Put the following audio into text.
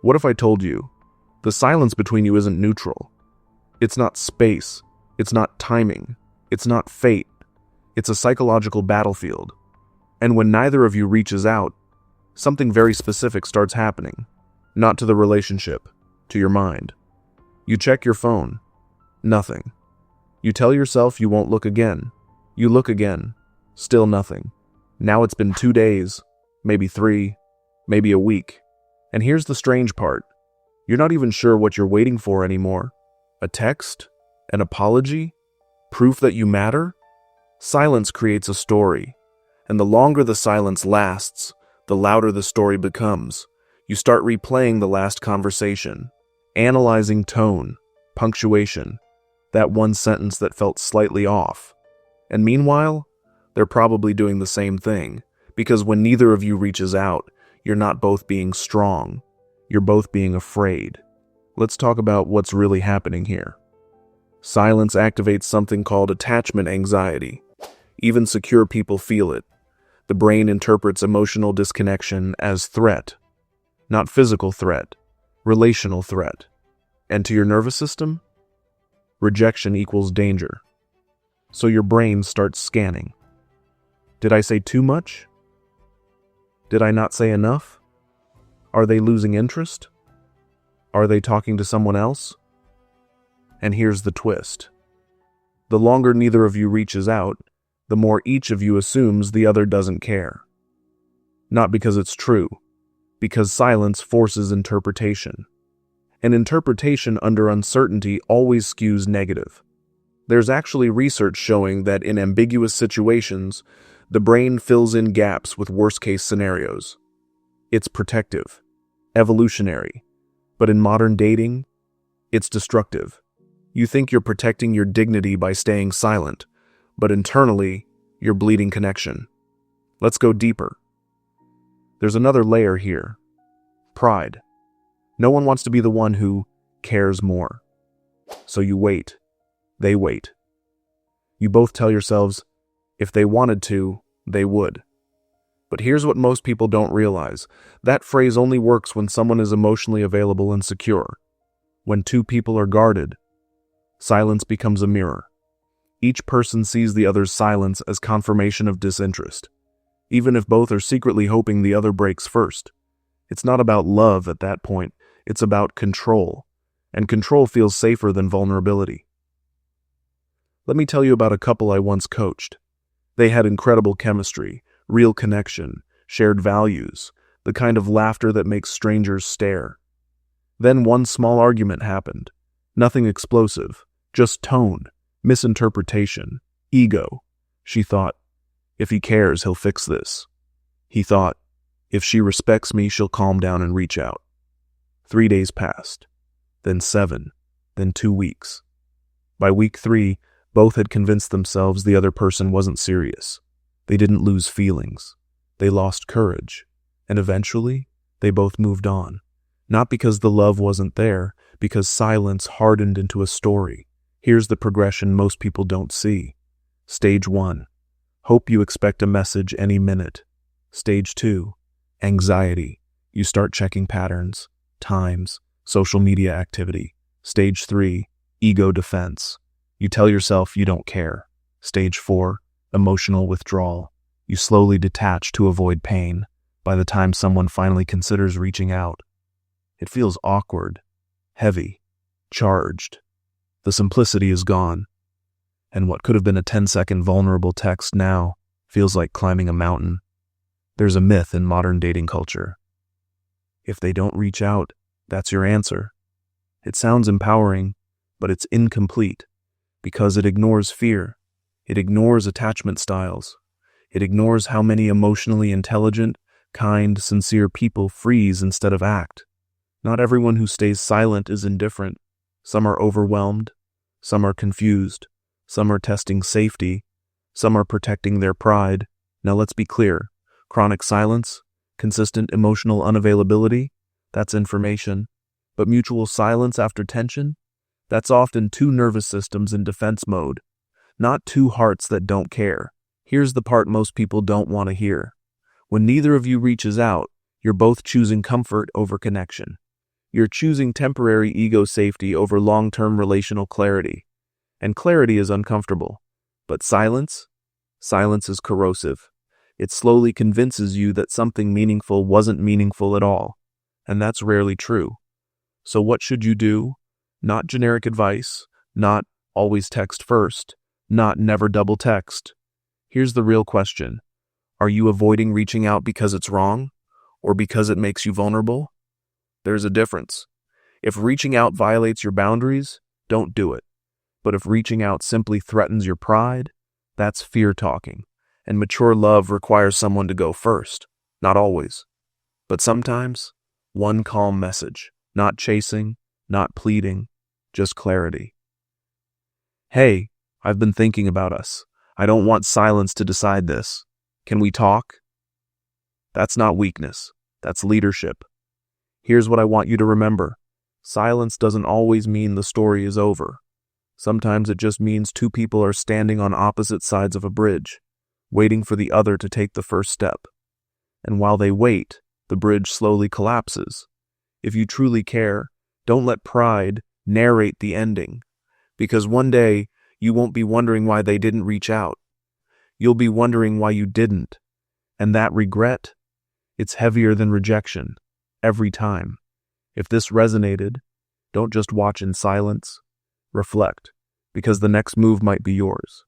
What if I told you the silence between you isn't neutral? It's not space. It's not timing. It's not fate. It's a psychological battlefield. And when neither of you reaches out, something very specific starts happening. Not to the relationship, to your mind. You check your phone. Nothing. You tell yourself you won't look again. You look again. Still nothing. Now it's been 2 days, maybe 3, maybe a week. And here's the strange part. You're not even sure what you're waiting for anymore. A text? An apology? Proof that you matter? Silence creates a story. And the longer the silence lasts, the louder the story becomes. You start replaying the last conversation, analyzing tone, punctuation, that one sentence that felt slightly off. And meanwhile, they're probably doing the same thing, because when neither of you reaches out, you're not both being strong. You're both being afraid. Let's talk about what's really happening here. Silence activates something called attachment anxiety. Even secure people feel it. The brain interprets emotional disconnection as threat. Not physical threat, relational threat. And to your nervous system, rejection equals danger. So your brain starts scanning. Did I say too much? Did I not say enough? Are they losing interest? Are they talking to someone else? And here's the twist. The longer neither of you reaches out, the more each of you assumes the other doesn't care. Not because it's true, because silence forces interpretation. And interpretation under uncertainty always skews negative. There's actually research showing that in ambiguous situations, the brain fills in gaps with worst-case scenarios. It's protective, evolutionary, but in modern dating, it's destructive. You think you're protecting your dignity by staying silent, but internally, you're bleeding connection. Let's go deeper. There's another layer here. Pride. No one wants to be the one who cares more. So you wait. They wait. You both tell yourselves, if they wanted to, they would. But here's what most people don't realize. That phrase only works when someone is emotionally available and secure. When two people are guarded, silence becomes a mirror. Each person sees the other's silence as confirmation of disinterest, even if both are secretly hoping the other breaks first. It's not about love at that point, it's about control, and control feels safer than vulnerability. Let me tell you about a couple I once coached. They had incredible chemistry, real connection, shared values, the kind of laughter that makes strangers stare. Then one small argument happened. Nothing explosive, just tone, misinterpretation, ego. She thought, if he cares, he'll fix this. He thought, if she respects me, she'll calm down and reach out. 3 days passed, then 7, then 2 weeks. By week 3, both had convinced themselves the other person wasn't serious. They didn't lose feelings. They lost courage. And eventually, they both moved on. Not because the love wasn't there, because silence hardened into a story. Here's the progression most people don't see. Stage 1. Hope you expect a message any minute. Stage 2. Anxiety. You start checking patterns, times, social media activity. Stage 3. Ego defense. You tell yourself you don't care. Stage 4. Emotional withdrawal. You slowly detach to avoid pain. By the time someone finally considers reaching out, it feels awkward, heavy, charged. The simplicity is gone. And what could have been a 10-second vulnerable text now feels like climbing a mountain. There's a myth in modern dating culture. If they don't reach out, that's your answer. It sounds empowering, but it's incomplete because it ignores fear. It ignores attachment styles. It ignores how many emotionally intelligent, kind, sincere people freeze instead of act. Not everyone who stays silent is indifferent. Some are overwhelmed. Some are confused. Some are testing safety. Some are protecting their pride. Now let's be clear. Chronic silence, consistent emotional unavailability, that's information. But mutual silence after tension? That's often 2 nervous systems in defense mode, not 2 hearts that don't care. Here's the part most people don't want to hear. When neither of you reaches out, you're both choosing comfort over connection. You're choosing temporary ego safety over long-term relational clarity. And clarity is uncomfortable. But silence? Silence is corrosive. It slowly convinces you that something meaningful wasn't meaningful at all. And that's rarely true. So what should you do? Not generic advice, not always text first, not never double text. Here's the real question. Are you avoiding reaching out because it's wrong? Or because it makes you vulnerable? There's a difference. If reaching out violates your boundaries, don't do it. But if reaching out simply threatens your pride, that's fear talking. And mature love requires someone to go first. Not always. But sometimes, one calm message. Not chasing, not pleading, just clarity. Hey, I've been thinking about us. I don't want silence to decide this. Can we talk? That's not weakness. That's leadership. Here's what I want you to remember. Silence doesn't always mean the story is over. Sometimes it just means two people are standing on opposite sides of a bridge, waiting for the other to take the first step. And while they wait, the bridge slowly collapses. If you truly care, don't let pride narrate the ending, because one day you won't be wondering why they didn't reach out. You'll be wondering why you didn't. And that regret, it's heavier than rejection, every time. If this resonated, don't just watch in silence, reflect, because the next move might be yours.